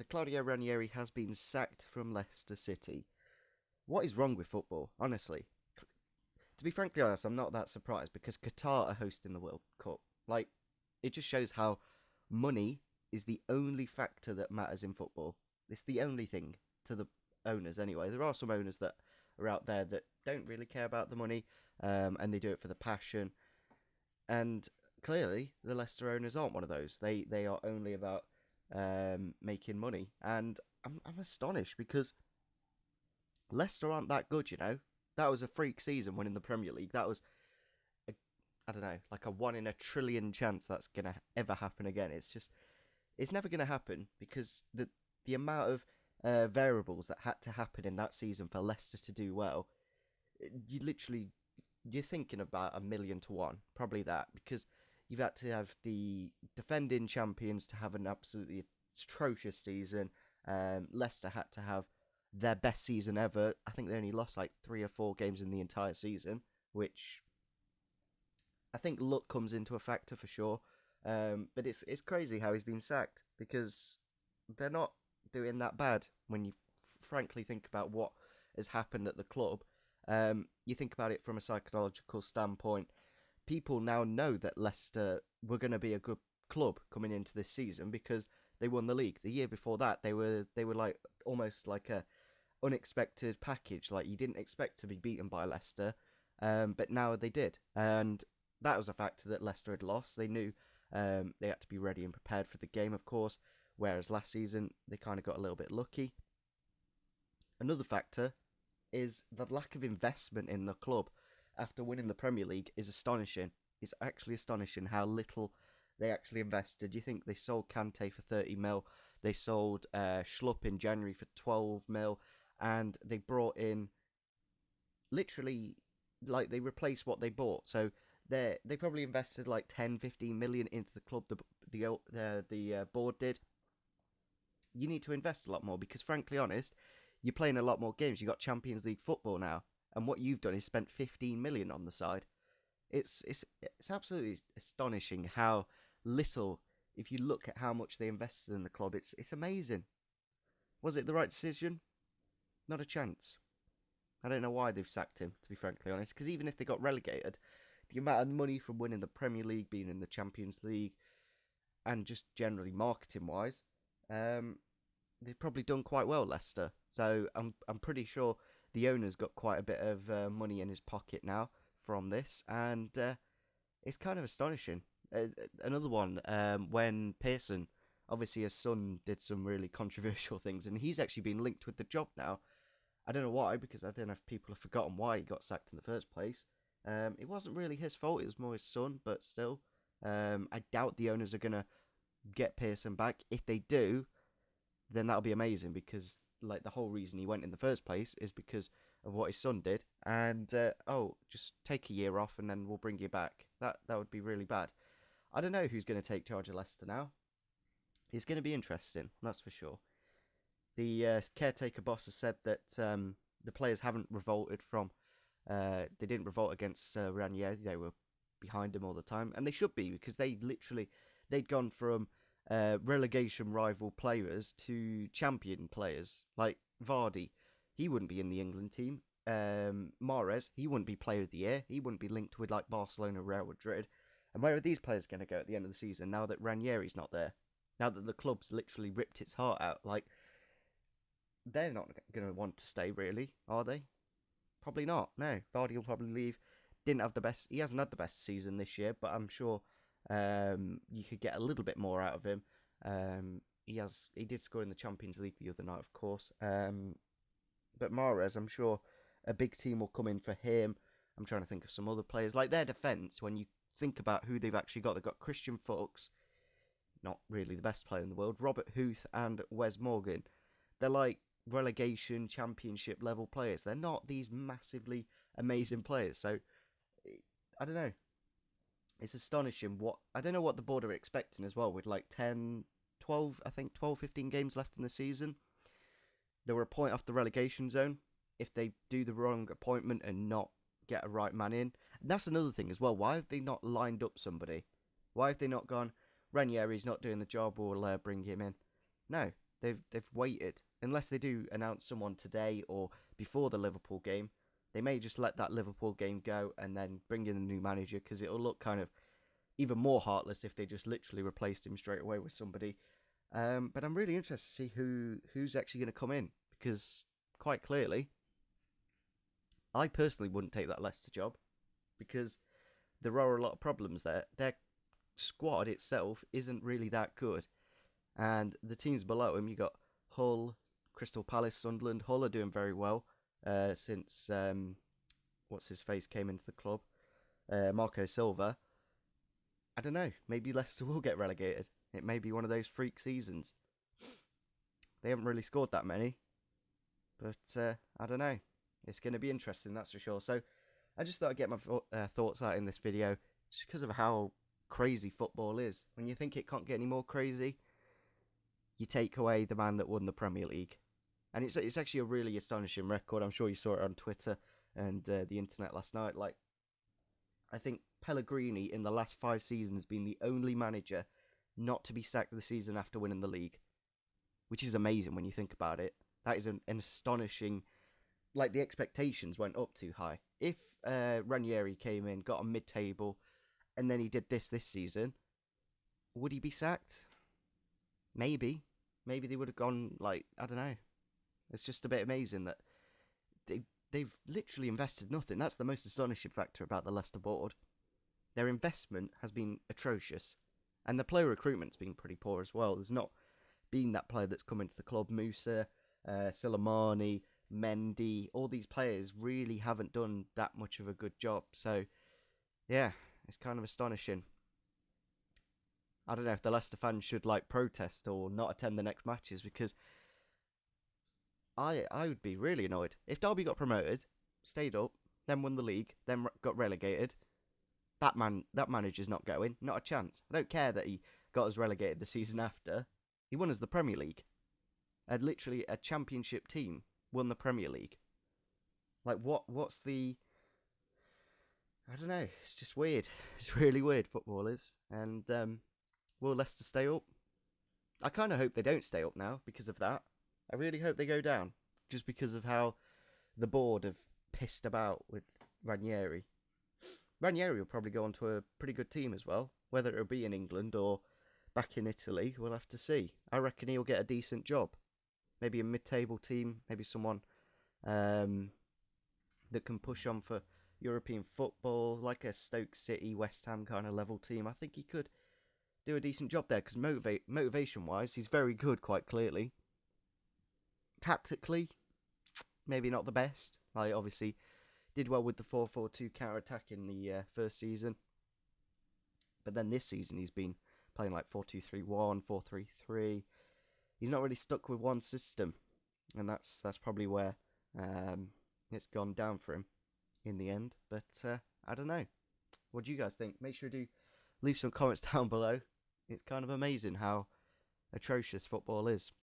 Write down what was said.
So Claudio Ranieri has been sacked from Leicester City. What is wrong with football, honestly? To be frankly honest, I'm not that surprised because Qatar are hosting the World Cup. Like, it just shows how money is the only factor that matters in football. It's the only thing to the owners, anyway. There are some owners that are out there that don't really care about the money, and they do it for the passion. And clearly, the Leicester owners aren't one of those. They are only about making money, and I'm astonished because Leicester aren't that good. You know, that was a freak season winning the Premier League. That was a, I don't know, like a 1 in a trillion chance that's gonna ever happen again. It's never gonna happen because the amount of variables that had to happen in that season for Leicester to do well, you literally you're thinking about 1 million to 1, probably that, because you've had to have the defending champions to have an absolutely atrocious season. Leicester had to have their best season ever. I think they only lost like 3 or 4 games in the entire season, which I think luck comes into a factor for sure. But it's crazy how he's been sacked because they're not doing that bad when you frankly think about what has happened at the club. You think about it from a psychological standpoint. People now know that Leicester were going to be a good club coming into this season because they won the league. The year before that, they were like almost like a unexpected package. Like you didn't expect to be beaten by Leicester, but now they did, and that was a factor that Leicester had lost. They knew they had to be ready and prepared for the game, of course. Whereas last season they kind of got a little bit lucky. Another factor is the lack of investment in the club after winning the Premier League is astonishing. It's actually astonishing how little they actually invested. You think they sold Kante for 30 mil, they sold Schlupp in January for 12 mil, and they brought in literally like they replaced what they bought. So they probably invested like 10, 15 million into the club. The board did. You need to invest a lot more because, frankly, honest, you're playing a lot more games. You got Champions League football now, and what you've done is spent 15 million on the side. It's absolutely astonishing how little. If you look at how much they invested in the club, it's amazing. Was it the right decision? Not a chance. I don't know why they've sacked him, to be frankly honest. Because even if they got relegated, the amount of money from winning the Premier League, being in the Champions League, and just generally marketing wise, they've probably done quite well, Leicester. So I'm pretty sure the owner's got quite a bit of money in his pocket now from this, and it's kind of astonishing. Another one, when Pearson, obviously his son did some really controversial things, and he's actually been linked with the job now. I don't know why, because I don't know if people have forgotten why he got sacked in the first place. It wasn't really his fault, it was more his son, but still. I doubt the owners are going to get Pearson back. If they do, then that'll be amazing, because like the whole reason he went in the first place is because of what his son did. And just take a year off and then we'll bring you back. That would be really bad. I don't know who's going to take charge of Leicester now. It's going to be interesting, that's for sure. The caretaker boss has said that the players haven't revolted from. They didn't revolt against Ranieri. They were behind him all the time, and they should be, because they'd gone from relegation rival players to champion players. Like Vardy, he wouldn't be in the England team. Mahrez, he wouldn't be player of the year. He wouldn't be linked with like Barcelona, Real Madrid. And where are these players going to go at the end of the season now that Ranieri's not there? Now that the club's literally ripped its heart out, like they're not going to want to stay, really, are they? Probably not. No, Vardy will probably leave. Didn't have the best. He hasn't had the best season this year, but I'm sure you could get a little bit more out of him. He did score in the Champions League the other night, of course. But Mahrez, I'm sure a big team will come in for him. I'm trying to think of some other players. Like their defence, when you think about who they've actually got, they've got Christian Fuchs, not really the best player in the world, Robert Huth and Wes Morgan. They're like relegation, championship level players. They're not these massively amazing players. So, I don't know. It's astonishing I don't know what the board are expecting as well, with like 10, 12, I think 12, 15 games left in the season. They were a point off the relegation zone. If they do the wrong appointment and not get a right man in. And that's another thing as well. Why have they not lined up somebody? Why have they not gone, Ranieri's not doing the job, we'll bring him in? No. They've waited. Unless they do announce someone today or before the Liverpool game, they may just let that Liverpool game go and then bring in a new manager, because it'll look kind of even more heartless if they just literally replaced him straight away with somebody. But I'm really interested to see who's actually going to come in, because quite clearly, I personally wouldn't take that Leicester job, because there are a lot of problems there. Their squad itself isn't really that good, and the teams below him, you got Hull, Crystal Palace, Sunderland. Hull are doing very well since what's his face came into the club, Marco Silva. I don't know. Maybe Leicester will get relegated. It may be one of those freak seasons. They haven't really scored that many, but I don't know. It's going to be interesting, that's for sure. So I just thought I'd get my thoughts out in this video, just because of how crazy football is. When you think it can't get any more crazy, you take away the man that won the Premier League. And it's actually a really astonishing record. I'm sure you saw it on Twitter and the internet last night. Like, I think Pellegrini in the last 5 seasons has been the only manager not to be sacked the season after winning the league, which is amazing when you think about it. That is an astonishing... Like, the expectations went up too high. If Ranieri came in, got on mid-table, and then he did this season, would he be sacked? Maybe. Maybe they would have gone, like, I don't know. It's just a bit amazing that they've literally invested nothing. That's the most astonishing factor about the Leicester board. Their investment has been atrocious, and the player recruitment's been pretty poor as well. There's not been that player that's come into the club. Musa, Silimani, Mendy, all these players really haven't done that much of a good job. So, yeah, it's kind of astonishing. I don't know if the Leicester fans should, like, protest or not attend the next matches, because I would be really annoyed. If Derby got promoted, stayed up, then won the league, then got relegated, that manager's not going. Not a chance. I don't care that he got us relegated the season after. He won us the Premier League. Literally a championship team won the Premier League. Like, what's the... I don't know. It's just weird. It's really weird, football is. And will Leicester stay up? I kind of hope they don't stay up now because of that. I really hope they go down, just because of how the board have pissed about with Ranieri. Ranieri will probably go on to a pretty good team as well. Whether it'll be in England or back in Italy, we'll have to see. I reckon he'll get a decent job. Maybe a mid-table team, maybe someone that can push on for European football, like a Stoke City, West Ham kind of level team. I think he could do a decent job there, because motivation-wise, he's very good, quite clearly. Tactically, maybe not the best. Like, obviously, did well with the 4-4-2 counter-attack in the first season. But then this season, he's been playing like 4-2-3-1, 4-3-3. He's not really stuck with one system. And that's probably where it's gone down for him in the end. But I don't know. What do you guys think? Make sure to leave some comments down below. It's kind of amazing how atrocious football is.